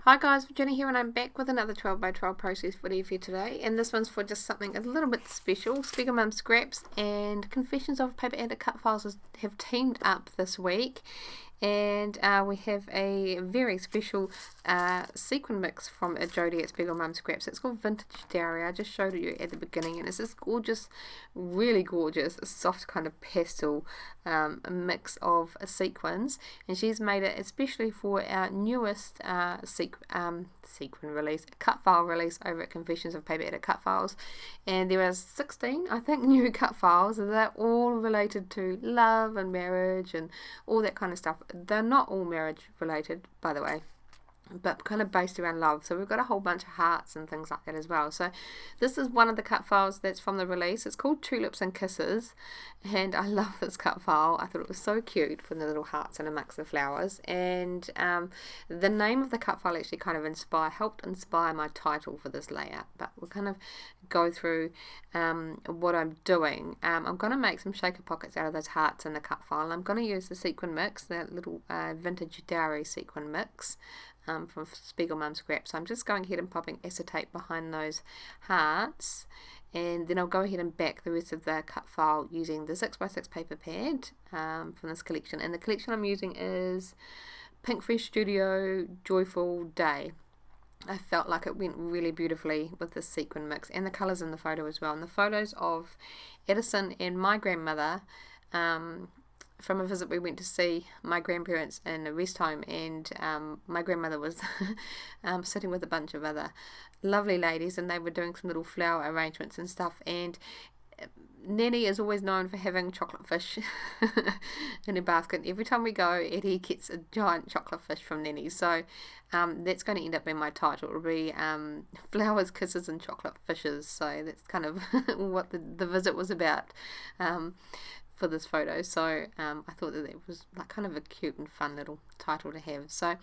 Hi guys, Virginia here, and I'm back with another 12 by 12 process video for you today, and this one's for just something a little bit special. SpiegelMom Scraps and Confessions of Paper Editor Cut Files have teamed up this week, and we have a very special sequin mix from Jodie at SpiegelMom Scraps. It's called Vintage Dowry. I just showed it you at the beginning, and it's this gorgeous, really gorgeous, soft kind of pastel mix of sequins, and she's made it especially for our newest sequin release, cut file release over at Confessions of Paper Editor Cut Files. And there are 16, I think, new cut files, and they're all related to love and marriage and all that kind of stuff. They're not all marriage related, by the way, but kind of based around love. So we've got a whole bunch of hearts and things like that as well. So this is one of the cut files that's from the release. It's called Tulips and Kisses, and I love this cut file. I thought it was so cute for the little hearts and amongst the flowers. And the name of the cut file actually kind of helped inspire my title for this layout. But we'll kind of go through what I'm doing. I'm going to make some shaker pockets out of those hearts in the cut file. I'm going to use the sequin mix, that little Vintage Dowry sequin mix from SpiegelMom Scraps. So I'm just going ahead and popping acetate behind those hearts, and then I'll go ahead and back the rest of the cut file using the 6x6 paper pad from this collection. And the collection I'm using is Pink Fresh Studio Joyful Day. I felt like it went really beautifully with this sequin mix, and the colours in the photo as well. And the photos of Edison and my grandmother from a visit we went to see my grandparents in a rest home, and my grandmother was sitting with a bunch of other lovely ladies, and they were doing some little flower arrangements and stuff. And Nanny is always known for having chocolate fish in her basket. Every time we go, Eddie gets a giant chocolate fish from Nanny. So that's going to end up being my title. It'll be Flowers, Kisses and Chocolate Fishes. So that's kind of what the visit was about for this photo. So I thought that was like kind of a cute and fun little title to have. So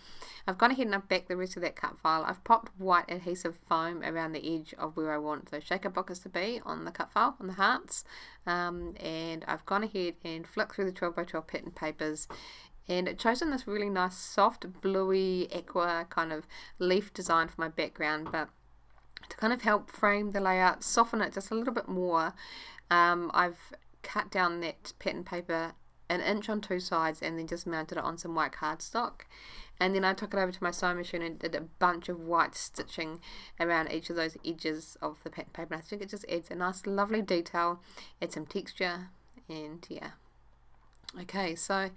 I've gone ahead and I've backed the rest of that cut file. I've popped white adhesive foam around the edge of where I want those shaker pockets to be on the cut file, on the hearts, and I've gone ahead and flicked through the 12 by 12 pattern papers, and it chosen this really nice soft bluey aqua kind of leaf design for my background. But to kind of help frame the layout, soften it just a little bit more, I've cut down that pattern paper an inch on two sides and then just mounted it on some white cardstock, and then I took it over to my sewing machine and did a bunch of white stitching around each of those edges of the pattern paper, and I think it just adds a nice lovely detail, adds some texture, and yeah. Okay, so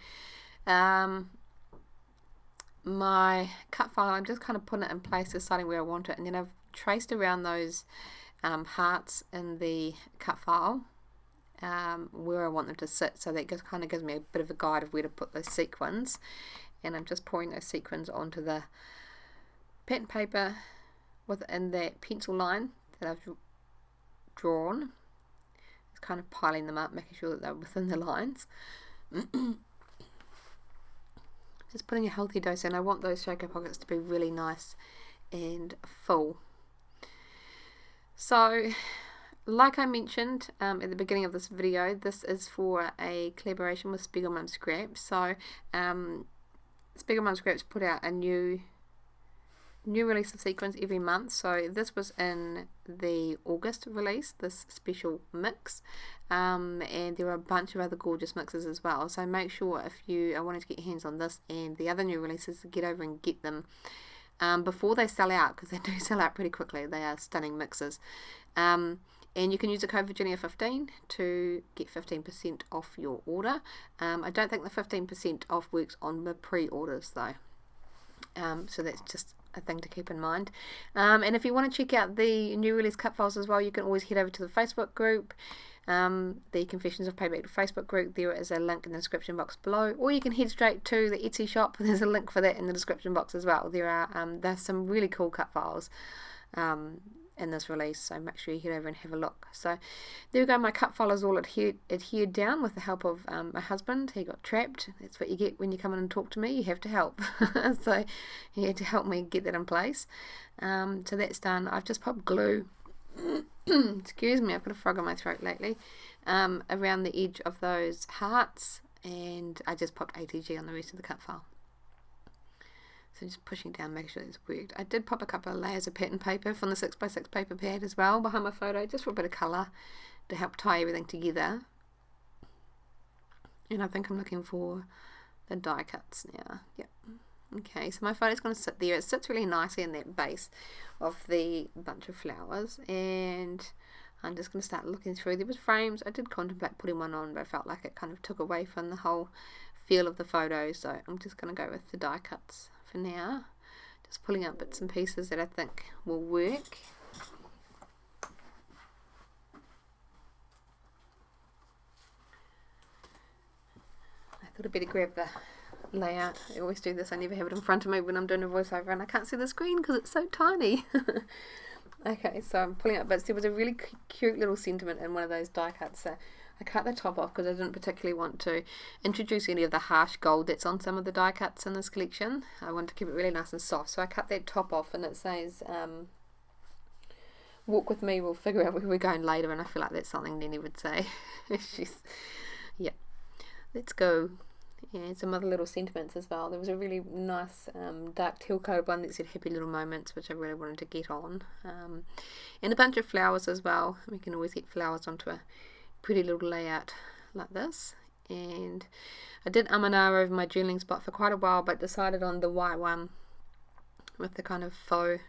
my cut file, I'm just kind of putting it in place, deciding where I want it, and then I've traced around those hearts in the cut file where I want them to sit, so that kind of gives me a bit of a guide of where to put those sequins. And I'm just pouring those sequins onto the pattern paper within that pencil line that I've drawn. Just kind of piling them up, making sure that they're within the lines. Just putting a healthy dose in. I want those shaker pockets to be really nice and full. So like I mentioned at the beginning of this video, this is for a collaboration with SpiegelMom Scraps. So SpiegelMom Scraps put out a new release of sequins every month. So this was in the August release, this special mix, and there are a bunch of other gorgeous mixes as well. So make sure if you are wanting to get your hands on this and the other new releases, get over and get them before they sell out, because they do sell out pretty quickly. They are stunning mixes. And you can use the code Virginia15 to get 15% off your order. I don't think the 15% off works on the pre-orders though. So that's just a thing to keep in mind. And if you want to check out the new release cut files as well, you can always head over to the Facebook group, the Confessions of Paper Editor Facebook group. There is a link in the description box below, or you can head straight to the Etsy shop. There's a link for that in the description box as well. There's some really cool cut files in this release, so make sure you head over and have a look. So there we go, my cut file is all adhered down with the help of my husband. He got trapped. That's what you get when you come in and talk to me, you have to help. So he had to help me get that in place. So that's done. I've just popped glue excuse me, I've got a frog in my throat lately, around the edge of those hearts, and I just popped ATG on the rest of the cut file. So just pushing down, making sure it's worked. I did pop a couple of layers of pattern paper from the 6x6 paper pad as well behind my photo, just for a bit of colour to help tie everything together. And I think I'm looking for the die cuts now. Yep. Okay, so my photo's going to sit there. It sits really nicely in that base of the bunch of flowers, and I'm just going to start looking through. There was frames. I did contemplate putting one on, but I felt like it kind of took away from the whole feel of the photo, so I'm just going to go with the die cuts for now. Just pulling out bits and pieces that I think will work. I thought I'd better grab the layout. I always do this. I never have it in front of me when I'm doing a voiceover and I can't see the screen because it's so tiny. Okay, so I'm pulling out bits. There was a really cute little sentiment in one of those die cuts. So I cut the top off because I didn't particularly want to introduce any of the harsh gold that's on some of the die cuts in this collection. I wanted to keep it really nice and soft. So I cut that top off, and it says, walk with me, we'll figure out where we're going later. And I feel like that's something Nenny would say. Yeah, let's go. Yeah, some other little sentiments as well. There was a really nice dark teal coloured one that said happy little moments, which I really wanted to get on. And a bunch of flowers as well. We can always get flowers onto a pretty little layout like this. And I did and ah over my journaling spot for quite a while, but decided on the white one with the kind of faux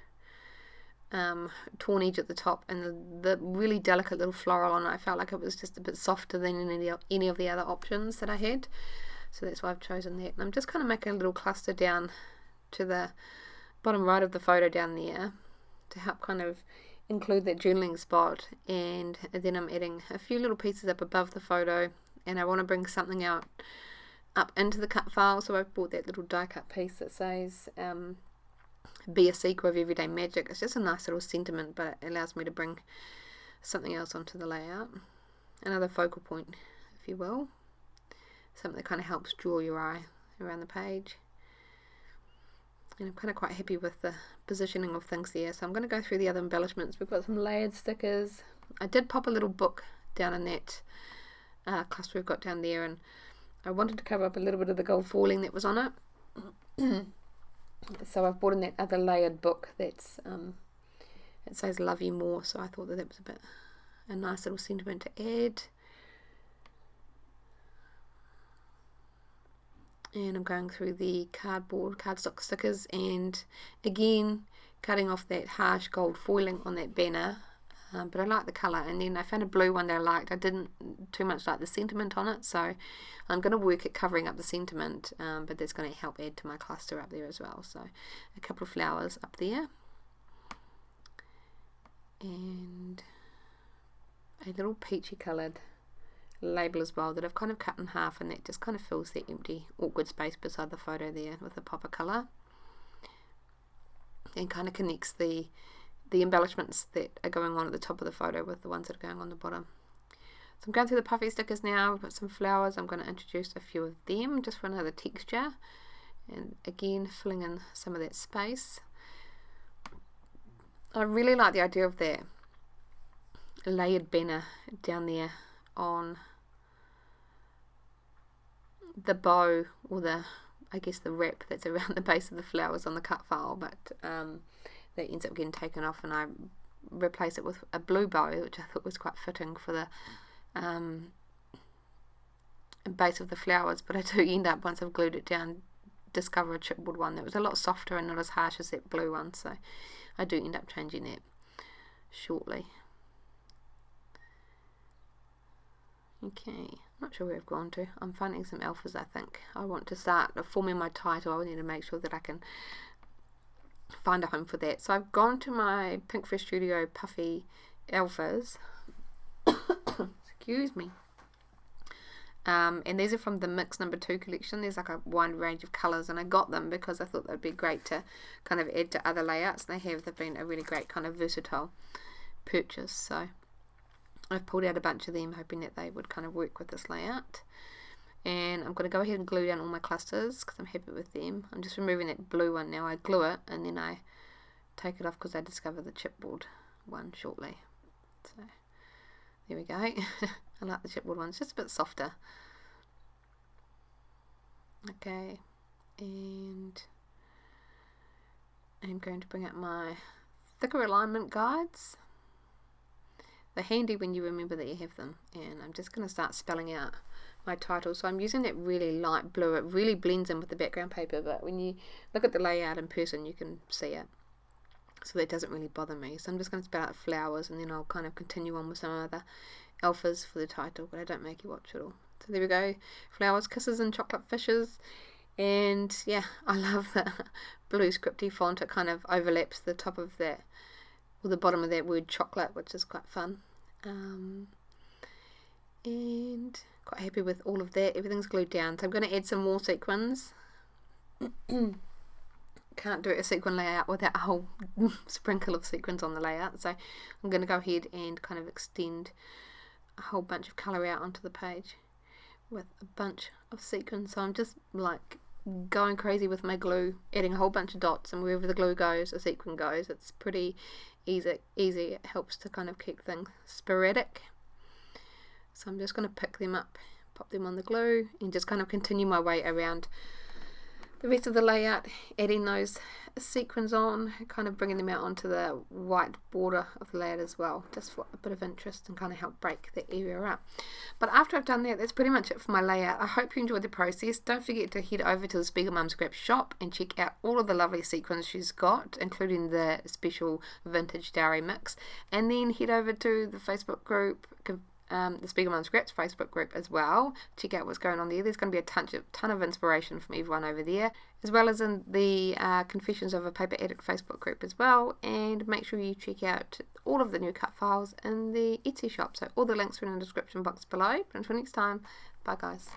torn edge at the top and the really delicate little floral on it. I felt like it was just a bit softer than any of the other options that I had. So that's why I've chosen that. And I'm just kind of making a little cluster down to the bottom right of the photo down there to help kind of include that journaling spot. And then I'm adding a few little pieces up above the photo, and I want to bring something out up into the cut file. So I've bought that little die cut piece that says be a seeker of everyday magic. It's just a nice little sentiment, but it allows me to bring something else onto the layout. Another focal point, if you will. Something that kind of helps draw your eye around the page. And I'm kind of quite happy with the positioning of things there. So I'm going to go through the other embellishments. We've got some layered stickers. I did pop a little book down in that cluster we've got down there, and I wanted to cover up a little bit of the gold foiling that was on it. So I've bought in that other layered book that's it says love you more. So I thought that was a nice little sentiment to add. And I'm going through the cardstock stickers, and again cutting off that harsh gold foiling on that banner, but I like the colour. And then I found a blue one that I liked. I didn't too much like the sentiment on it, so I'm going to work at covering up the sentiment, but that's going to help add to my cluster up there as well. So a couple of flowers up there, and a little peachy coloured label as well that I've kind of cut in half, and that just kind of fills the empty awkward space beside the photo there with a pop of colour, and kind of connects the embellishments that are going on at the top of the photo with the ones that are going on the bottom. So I'm going through the puffy stickers now. We've got some flowers. I'm going to introduce a few of them just for another texture, and again filling in some of that space. I really like the idea of that layered banner down there on the bow, or I guess the wrap that's around the base of the flowers on the cut file, but that ends up getting taken off, and I replace it with a blue bow, which I thought was quite fitting for the base of the flowers. But I do end up, once I've glued it down, discover a chipboard one that was a lot softer and not as harsh as that blue one, so I do end up changing that shortly. Okay, I'm not sure where I've gone to. I'm finding some alphas, I think. I want to start forming my title. I need to make sure that I can find a home for that. So I've gone to my Pinkfish Studio Puffy alphas. Excuse me. And these are from the Mix No. 2 collection. There's like a wide range of colours, and I got them because I thought they'd be great to kind of add to other layouts. They've been a really great kind of versatile purchase. So I've pulled out a bunch of them, hoping that they would kind of work with this layout. And I'm going to go ahead and glue down all my clusters because I'm happy with them. I'm just removing that blue one now. I glue it and then I take it off because I discover the chipboard one shortly. So there we go. I like the chipboard one. It's just a bit softer. Okay. And I'm going to bring up my thicker alignment guides. They're handy when you remember that you have them. And I'm just going to start spelling out my title. So I'm using that really light blue. It really blends in with the background paper, but when you look at the layout in person, you can see it. So that doesn't really bother me. So I'm just going to spell out flowers, and then I'll kind of continue on with some other alphas for the title, but I don't make you watch it all. So there we go. Flowers, kisses, and chocolate fishes. And yeah, I love the blue scripty font. It kind of overlaps the top of that, or the bottom of that word chocolate, which is quite fun. And quite happy with all of that. Everything's glued down. So I'm going to add some more sequins. Can't do a sequin layout without a whole sprinkle of sequins on the layout. So I'm going to go ahead and kind of extend a whole bunch of colour out onto the page with a bunch of sequins. So I'm just like going crazy with my glue, adding a whole bunch of dots, and wherever the glue goes, a sequin goes. It's pretty easy. It helps to kind of keep things sporadic. So I'm just going to pick them up, pop them on the glue, and just kind of continue my way around the rest of the layout, adding those sequins on, kind of bringing them out onto the white border of the layout as well, just for a bit of interest and kind of help break that area up. But after I've done that, that's pretty much it for my layout. I hope you enjoyed the process. Don't forget to head over to the SpiegelMom Scrap shop and check out all of the lovely sequins she's got, including the special vintage dowry mix, and then head over to the Facebook group, the SpiegelMom Scraps Facebook group as well. Check out what's going on there. There's going to be a ton of inspiration from everyone over there, as well as in the Confessions of a Paper Addict Facebook group as well. And make sure you check out all of the new cut files in the Etsy shop. So all the links are in the description box below. But until next time, bye guys.